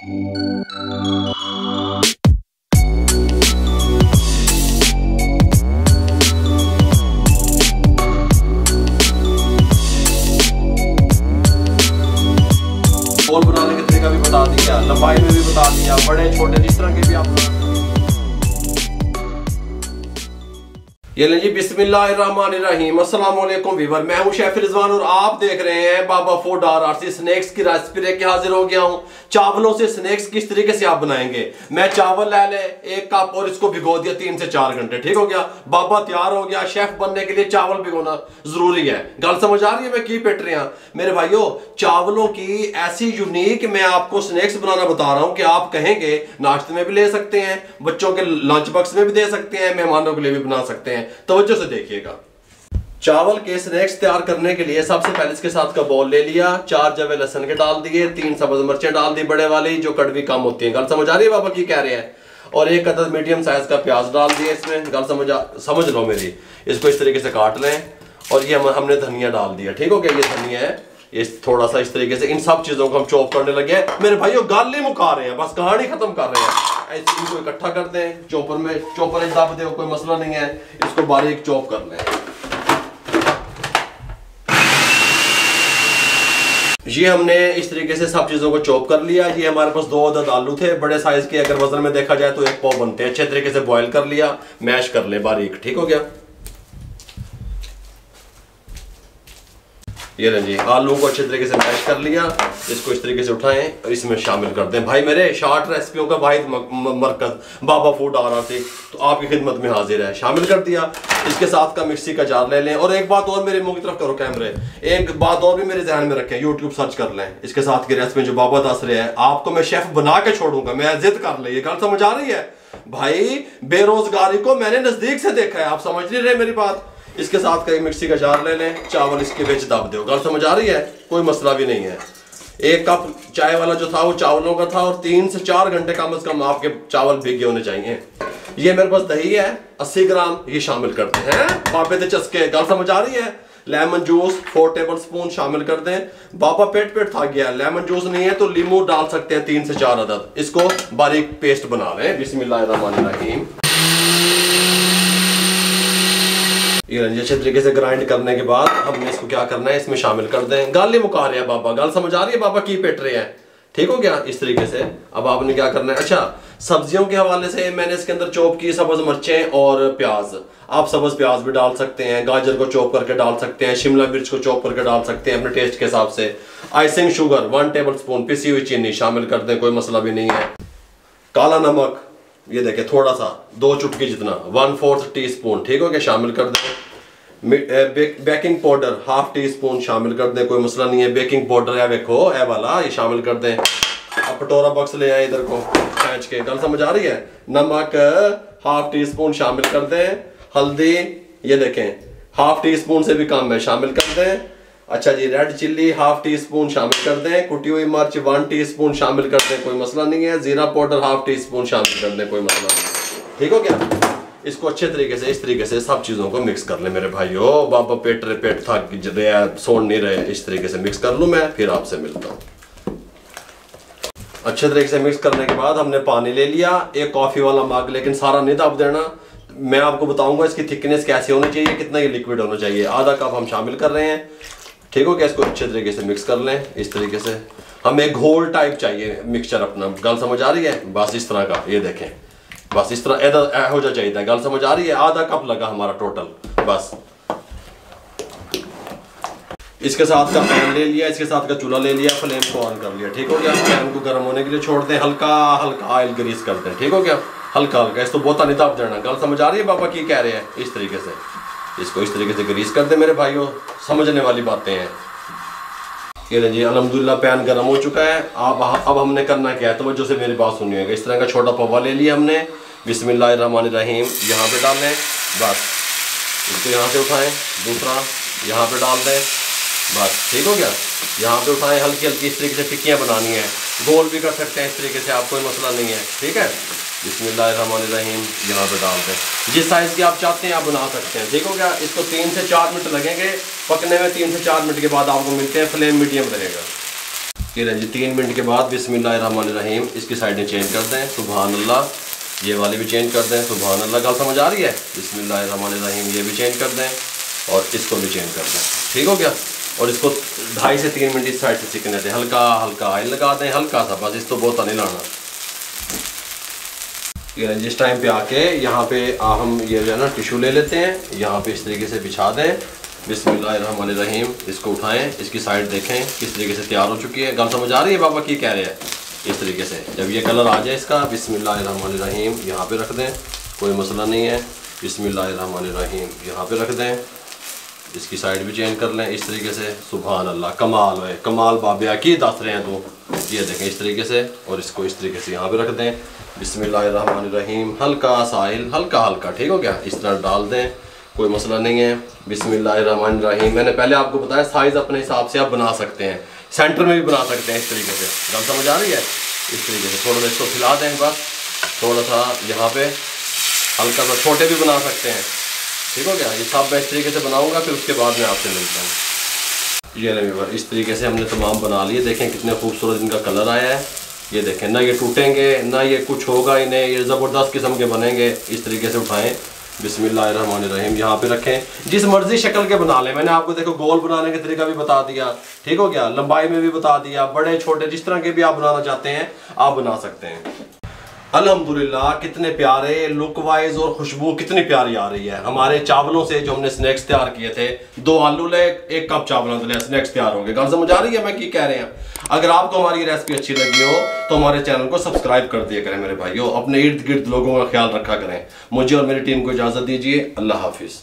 Ball बनाने का तरीका भी बता दिया, लंबाई में भी बता दिया, बड़े छोटे जिस तरह के भी आप। ये लें जी, बिस्मिल्लाहिर्रहमानिर्रहीम, अस्सलाम वालेकुम वीवर, मैं हूं शेफ रिजवान और आप देख रहे हैं बाबा फूड RRC स्नैक्स की रेसिपी लेके हाजिर हो गया हूं। चावलों से स्नैक्स किस तरीके से आप बनाएंगे। मैं चावल ले ले 1 कप और इसको भिगो दिया 3 से 4 घंटे, ठीक हो गया, बाबा तैयार हो गया। शेफ बनने के लिए चावल भिगोना जरूरी है। गल समझ आ रही है मैं की पेट रहा मेरे भाइयों। चावलों की ऐसी यूनिक मैं आपको स्नैक्स बनाना बता रहा हूं कि आप कहेंगे नाश्ते में भी ले सकते हैं, बच्चों के लंच बॉक्स में भी दे सकते हैं, मेहमानों के लिए भी बना सकते हैं। तवज्जो से देखिएगा। चावल के स्नैक्स तैयार करने के लिए सबसे पहले इसके साथ का बॉल ले लिया, 4 जवे लहसुन के डाल दिए, 3 सब्ज मिर्चें डाल दी बड़े वाली जो कड़वी कम होती है। गल समझ आ रही है बाबा की कह रहे हैं। और 1 अदद मीडियम साइज का प्याज डाल दिया इसमें। गल समझ लो मेरी। इसको इस तरीके से काट लें और ये हमने धनिया डाल दिया, ठीक हो गया। ये धनिया है, ये थोड़ा सा इस तरीके से इन सब चीजों को हम चॉप करने लगे हैं मेरे भाइयों। गाल नहीं मुका रहे हैं, बस कहानी खत्म कर रहे हैं। इनको इकट्ठा करते हैं चॉपर में, चॉपर दब दे, कोई मसला नहीं है। इसको बारीक चॉप कर लें। ये हमने इस तरीके से सब चीजों को चॉप कर लिया। ये हमारे पास 2 अदद आलू थे बड़े साइज के, अगर वजन में देखा जाए तो 1 पाव बनते हैं। अच्छे तरीके से बॉईल कर लिया, मैश कर ले बारीक, ठीक हो गया। ये रहे जी, आलू को अच्छे तरीके से मैश कर लिया। इसको इस तरीके से उठाएं और इसमें शामिल कर दें। भाई मेरे शॉर्ट रेसिपियों का वाहिद मरकज बाबा फूड RRC तो आपकी खिदमत में हाजिर है। शामिल कर दिया। इसके साथ का मिक्सी का जार ले लें। और एक बात और मेरे मुंह की तरफ करो कैमरे, एक बात और भी मेरे ध्यान में रखें, यूट्यूब सर्च कर लें इसके साथ की रेसिपी जो बाबा दस रहे हैं। आपको मैं शेफ बना के छोड़ूंगा, मैं जिद कर ले। ये गल समझ आ रही है भाई। बेरोजगारी को मैंने नजदीक से देखा है, आप समझ नहीं रहे मेरी बात। इसके साथ का एक मिक्सी का जार ले लें, चावल इसके बीच दब दो। गल समझ आ रही है, कोई मसला भी नहीं है। 1 कप चाय वाला जो था वो चावलों का था और 3 से 4 घंटे कम से कम आपके चावल भीगे होने चाहिए। ये मेरे पास दही है 80 ग्राम, ये शामिल करते हैं बाबे दे चस्के। गल समझ आ रही है। लेमन जूस 4 टेबल स्पून शामिल कर दें। बाबा पेट था गया, लेमन जूस नहीं है तो लीमू डाल सकते हैं 3 से 4 अदद। इसको बारीक पेस्ट बना लें। बिस्मिल्लाहिर्रहमानिर्रहीम। ये अच्छे तरीके से ग्राइंड करने के बाद हमने इसको क्या करना है, इसमें शामिल कर दें। गाल नहीं मुका रहे हैं बाबा, गाल समझ आ रही है बाबा की पेट रहे हैं, ठीक हो गया। इस तरीके से अब आपने क्या करना है। अच्छा, सब्जियों के हवाले से मैंने इसके अंदर चॉप की सब्ज मिर्चें और प्याज। आप सब्ज प्याज भी डाल सकते हैं, गाजर को चॉप करके डाल सकते हैं, शिमला मिर्च को चॉप करके डाल सकते हैं अपने टेस्ट के हिसाब से। आइसिंग शुगर 1 टेबल स्पून, पिसी हुई चीनी शामिल कर दें, कोई मसला भी नहीं है। काला नमक ये देखें थोड़ा सा 2 चुटकी जितना 1/4 टीस्पून, ठीक हो गया, शामिल कर दें। बेकिंग पाउडर 1/2 टीस्पून शामिल कर दें, कोई मसला नहीं है। बेकिंग पाउडर है देखो ए वाला, ये शामिल कर दें। अब कटोरा बॉक्स ले आए इधर को खींच के। गल समझ आ रही है। नमक 1/2 टीस्पून शामिल कर दें। हल्दी ये देखें 1/2 टीस्पून से भी कम है, शामिल कर दें। अच्छा जी, रेड चिल्ली 1/2 टीस्पून शामिल कर दें। कुटी हुई मिर्च 1 टीस्पून शामिल कर दें, कोई मसला नहीं है। जीरा पाउडर 1/2 टीस्पून शामिल कर दें, कोई मसला नहीं, ठीक हो गया। इसको अच्छे तरीके से इस तरीके से सब चीजों को मिक्स कर ले मेरे भाइयों। बाबा पेट था सोन नहीं रहे, इस तरीके से मिक्स कर लूं मैं, फिर आपसे मिलता हूं। अच्छे तरीके से मिक्स करने के बाद हमने पानी ले लिया, 1 कॉफी वाला मग, लेकिन सारा नहीं दब देना। मैं आपको बताऊंगा इसकी थिकनेस कैसे होनी चाहिए, कितना ये लिक्विड होना चाहिए। आधा कप हम शामिल कर रहे हैं, ठीक हो गया। इसको अच्छे तरीके से मिक्स कर लें इस तरीके से। हमें घोल टाइप चाहिए मिक्सचर अपना। गल समझ आ रही है, बस इस तरह का, ये देखें बस इस तरह हो जा चाहिए। गल समझ आ रही है। आधा कप लगा हमारा टोटल बस। इसके साथ का पैन ले लिया, इसके साथ का चूल्हा ले लिया, फ्लेम को ऑन कर लिया, ठीक हो गया। पैन को गर्म होने के लिए छोड़ दें, हल्का हल्का ऑयल ग्रीस कर दें, ठीक हो गया। हल्का हल्का, इसको बहुत नहीं दब देना। गल समझ आ रही है बाबा की कह रहे हैं। इस तरीके से इसको इस तरीके से ग्रीस कर दे मेरे भाइयों, समझने वाली बातें हैं। ये जी अल्हम्दुलिल्लाह पैन गर्म हो चुका है। अब हमने करना क्या है, तवज्जो से मेरी बात सुनिएगा। इस तरह का छोटा पवा ले लिया हमने। बिस्मिल्लाहिर्रहमानिर्रहीम यहाँ पे डाल लें, बस इसको यहाँ से उठाएं, दूसरा यहाँ पे डाल दें, बस ठीक हो गया। यहाँ पे उठाएं, हल्की हल्की इस तरीके से टिक्कियाँ बनानी है, गोल भी कर सकते हैं इस तरीके से, आप कोई मसला नहीं है, ठीक है। बिस्मिल्लाहिर्रहमानिर्रहीम यहाँ पे डाल दें, जिस साइज़ की आप चाहते हैं आप बना सकते हैं, ठीक हो गया। इसको 3 से 4 मिनट लगेंगे पकने में। 3 से 4 मिनट के बाद आपको मिलते हैं, फ्लेम मीडियम रहेगा। ये जी 3 मिनट के बाद बिस्मिल्लाहिर्रहमानिर्रहीम इसकी साइडें चेंज कर दें, सुभान अल्लाह। ये वाली भी चेंज कर दें, सुभान अल्लाह। गल समझ आ रही है? बिस्मिल्लाहिर्रहमानिर्रहीम ये भी चेंज कर दें और इसको भी चेंज कर दें। ठीक हो गया। और इसको 2.5 से 3 मिनट इस साइड से सीखने दें, हल्का हल्का ऑयल लगा दें, हल्का सा बस, इसको बहुत नहीं लाना। ये जिस टाइम पे आके यहाँ पे हम ये जो है ना टिश्यू ले लेते हैं, यहाँ पे इस तरीके से बिछा दें, बिस्मिल्लाहिर्रहमानिर्रहीम। इसको उठाएं, इसकी साइड देखें किस तरीके से तैयार हो चुकी है। गल समझ आ रही है बाबा की कह रहे हैं? इस तरीके से जब ये कलर आ जाए इसका, बिस्मिल्लाहिर्रहमानिर्रहीम यहाँ पे रख दें, कोई मसला नहीं है। बिस्मिल्लाहिर्रहमानिर्रहीम यहाँ पे रख दें, इसकी साइड भी चेंज कर लें इस तरीके से। सुभान अल्लाह, कमाल है, कमाल बाबा की दस रहे हैं तो। ये देखें इस तरीके से, और इसको इस तरीके से यहाँ पे रख दें, बिस्मिल्लाहिर्रहमानिर्रहीम। हल्का सा ऑयल, हल्का हल्का, ठीक हो गया, इस तरह डाल दें, कोई मसला नहीं है। बिस्मिल्लाहिर्रहमानिर्रहीम। मैंने पहले आपको बताया साइज़ अपने हिसाब से आप बना सकते हैं, सेंटर में भी बना सकते हैं इस तरीके से। गल समझ आ रही है? इस तरीके से थोड़ा सा इसको फैला दें, बस थोड़ा सा यहाँ पे हल्का सा, छोटे भी बना सकते हैं। ठीक हो गया। ये सब मैं इस तरीके से बनाऊंगा, फिर उसके बाद मैं आपसे मिलता हूँ। ये रही इस तरीके से हमने तमाम बना लिए। देखें कितने खूबसूरत इनका कलर आया है। ये देखें, ना ये टूटेंगे ना ये कुछ होगा इन्हें, ये ज़बरदस्त किस्म के बनेंगे। इस तरीके से उठाएं, बिस्मिल्लाहिर्रहमानिर्रहीम यहाँ पे रखें। जिस मर्जी शक्ल के बना लें, मैंने आपको देखो गोल बनाने का तरीका भी बता दिया, ठीक हो गया, लंबाई में भी बता दिया, बड़े छोटे जिस तरह के भी आप बनाना चाहते हैं आप बना सकते हैं। अल्हम्दुलिल्लाह कितने प्यारे लुक वाइज और खुशबू कितनी प्यारी आ रही है। हमारे चावलों से जो हमने स्नैक्स तैयार किए थे, 2 आलू ले 1 कप चावलों से स्नैक्स तैयार होंगे। गल समझ आ रही है मैं क्या कह रहे हैं? अगर आपको हमारी रेसिपी अच्छी लगी हो तो हमारे चैनल को सब्सक्राइब कर दिया करें मेरे भाइयों। अपने इर्द गिर्द लोगों का ख्याल रखा करें। मुझे और मेरी टीम को इजाजत दीजिए। अल्लाह हाफिज।